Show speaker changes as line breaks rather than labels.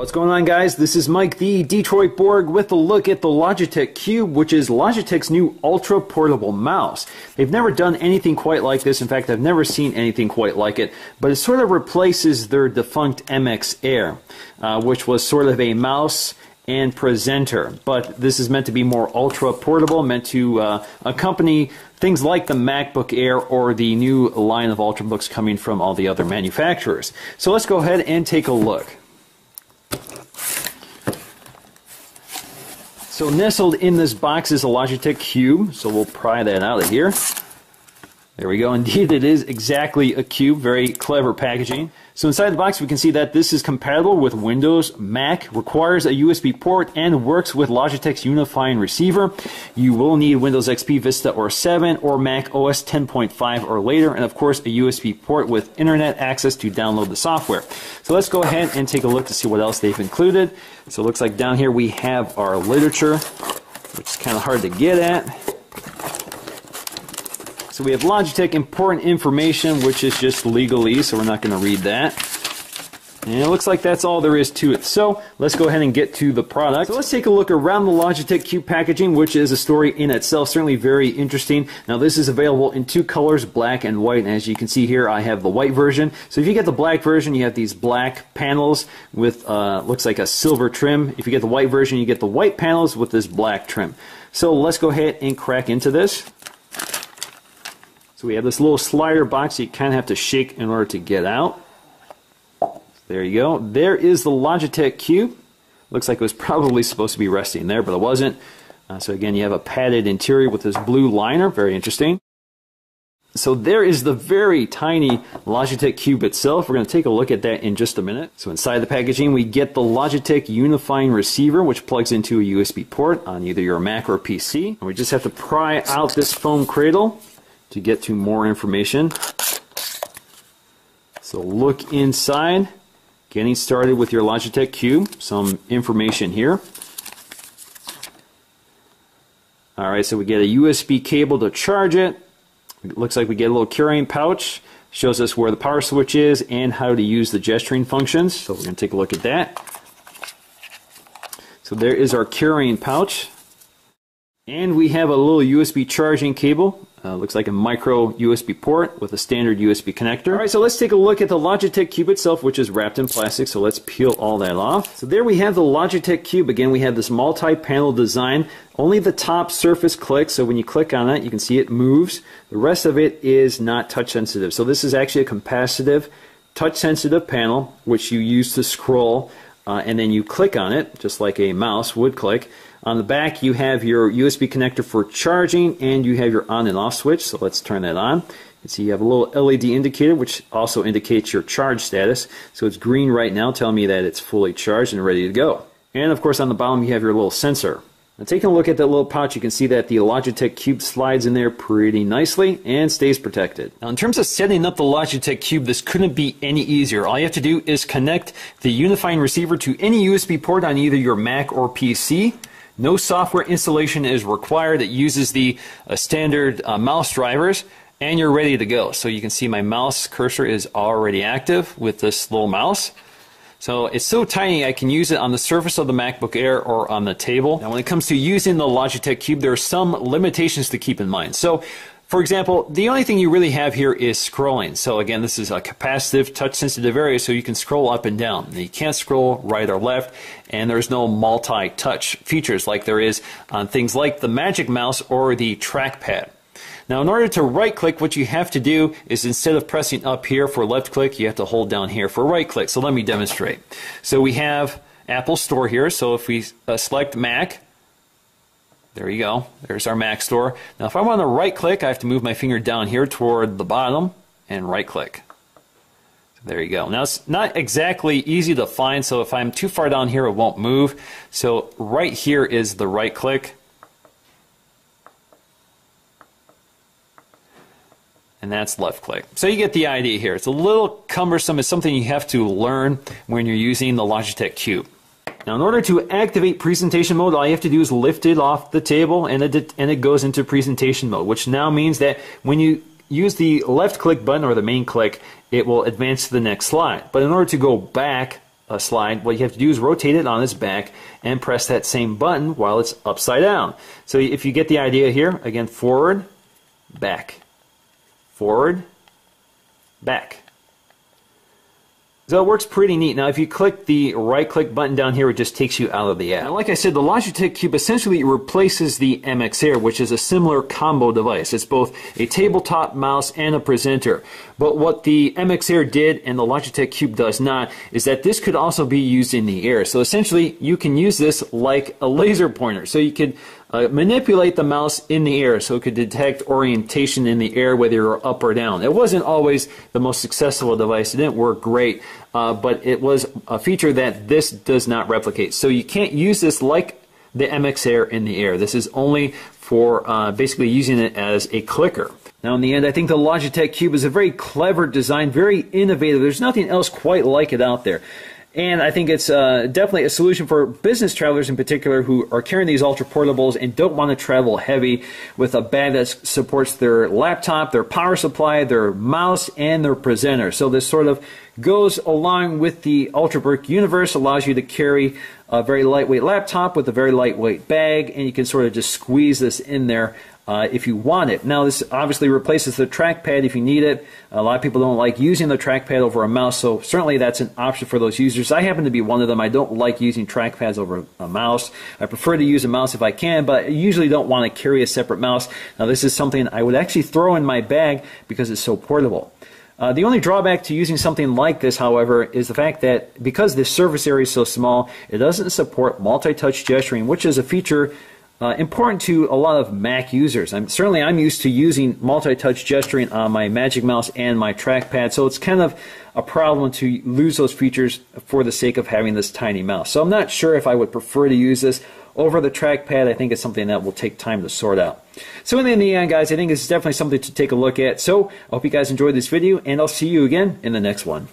What's going on, guys? This is Mike, the Detroit Borg, with a look at the Logitech Cube, which is Logitech's new ultra portable mouse. They've never done anything quite like this. In fact, I've never seen anything quite like it, but it sort of replaces their defunct MX Air, which was sort of a mouse and presenter. But this is meant to be more ultra portable, meant to accompany things like the MacBook Air or the new line of Ultrabooks coming from all the other manufacturers. So let's go ahead and take a look. So nestled in this box is a Logitech Cube, so we'll pry that out of here. There we go. Indeed, it is exactly a cube. Very clever packaging. So inside the box, we can see that this is compatible with Windows, Mac, requires a USB port, and works with Logitech's unifying receiver. You will need Windows XP, Vista, or 7, or Mac OS 10.5 or later, and of course a USB port with internet access to download the software. So let's go ahead and take a look to see what else they've included. So it looks like down here we have our literature, which is kind of hard to get at. So we have Logitech important information, which is just legalese, so we're not going to read that. And it looks like that's all there is to it. So let's go ahead and get to the product. So let's take a look around the Logitech Cube packaging, which is a story in itself, certainly very interesting. Now this is available in two colors, black and white. And as you can see here, I have the white version. So if you get the black version, you have these black panels with looks like a silver trim. If you get the white version, you get the white panels with this black trim. So let's go ahead and crack into this. So we have this little slider box you kind of have to shake in order to get out. There you go. There is the Logitech Cube. Looks like it was probably supposed to be resting there, but it wasn't. So again, you have a padded interior with this blue liner. Very interesting. So there is the very tiny Logitech Cube itself. We're going to take a look at that in just a minute. So inside the packaging, we get the Logitech unifying receiver, which plugs into a USB port on either your Mac or PC. And we just have to pry out this foam cradle to get to more information. So look inside, getting started with your Logitech Cube. Some information here. Alright, so we get a USB cable to charge it. It looks like we get a little carrying pouch. Shows us where the power switch is and how to use the gesturing functions. So we're going to take a look at that. So there is our carrying pouch. And we have a little USB charging cable. Looks like a micro USB port with a standard USB connector. Alright, so let's take a look at the Logitech Cube itself, which is wrapped in plastic, so let's peel all that off. So there we have the Logitech Cube. Again, we have this multi-panel design. Only the top surface clicks, so when you click on it, you can see it moves. The rest of it is not touch sensitive. So this is actually a capacitive, touch sensitive panel, which you use to scroll, and then you click on it, just like a mouse would click. On the back, you have your USB connector for charging, and you have your on and off switch. So let's turn that on. You see you have a little LED indicator, which also indicates your charge status. So it's green right now, telling me that it's fully charged and ready to go. And of course, on the bottom, you have your little sensor. Now, taking a look at that little pouch, you can see that the Logitech Cube slides in there pretty nicely and stays protected. Now, in terms of setting up the Logitech Cube, this couldn't be any easier. All you have to do is connect the unifying receiver to any USB port on either your Mac or PC. No software installation is required. It uses the standard mouse drivers, and you're ready to go. So you can see my mouse cursor is already active with this little mouse. So it's so tiny I can use it on the surface of the MacBook Air or on the table. Now when it comes to using the Logitech Cube, there are some limitations to keep in mind. So for example, the only thing you really have here is scrolling. So again, this is a capacitive, touch-sensitive area, so you can scroll up and down. You can't scroll right or left, and there's no multi-touch features like there is on things like the Magic Mouse or the trackpad. Now, in order to right-click, what you have to do is instead of pressing up here for left-click, you have to hold down here for right-click. So let me demonstrate. So we have Apple Store here. So if we select Mac, there you go. There's our Mac Store. Now, if I want to right-click, I have to move my finger down here toward the bottom and right-click. There you go. Now, it's not exactly easy to find, so if I'm too far down here, it won't move. So right here is the right-click. And that's left-click. So you get the idea here. It's a little cumbersome. It's something you have to learn when you're using the Logitech Cube. Now, in order to activate presentation mode, all you have to do is lift it off the table, and it goes into presentation mode, which now means that when you use the left click button or the main click, it will advance to the next slide. But in order to go back slide, what you have to do is rotate it on its back and press that same button while it's upside down. So if you get the idea here, again, forward, forward, back. So it works pretty neat. Now if you click the right click button down here, it just takes you out of the app. Now, like I said, the Logitech Cube essentially replaces the MX Air, which is a similar combo device. It's both a tabletop mouse and a presenter. But what the MX Air did and the Logitech Cube does not is that this could also be used in the air. So essentially you can use this like a laser pointer. So you could manipulate the mouse in the air so it could detect orientation in the air whether you're up or down. It wasn't always the most successful device. It didn't work great, but it was a feature that this does not replicate. So you can't use this like the MX Air in the air. This is only for basically using it as a clicker. Now in the end, I think the Logitech Cube is a very clever design, very innovative. There's nothing else quite like it out there. And I think it's definitely a solution for business travelers in particular who are carrying these ultra portables and don't want to travel heavy with a bag that supports their laptop, their power supply, their mouse, and their presenter. So this sort of goes along with the Ultrabook universe, allows you to carry a very lightweight laptop with a very lightweight bag, and you can sort of just squeeze this in there if you want it. Now this obviously replaces the trackpad if you need it. A lot of people don't like using the trackpad over a mouse, so certainly that's an option for those users. I happen to be one of them. I don't like using trackpads over a mouse. I prefer to use a mouse if I can, but I usually don't want to carry a separate mouse. Now this is something I would actually throw in my bag because it's so portable. The only drawback to using something like this, however, is the fact that because the surface area is so small, it doesn't support multi-touch gesturing, which is a feature important to a lot of Mac users. Certainly I'm used to using multi-touch gesturing on my Magic Mouse and my trackpad, so it's kind of a problem to lose those features for the sake of having this tiny mouse. So I'm not sure if I would prefer to use this over the trackpad. I think it's something that will take time to sort out. So in the end, guys, I think this is definitely something to take a look at. So I hope you guys enjoyed this video, and I'll see you again in the next one.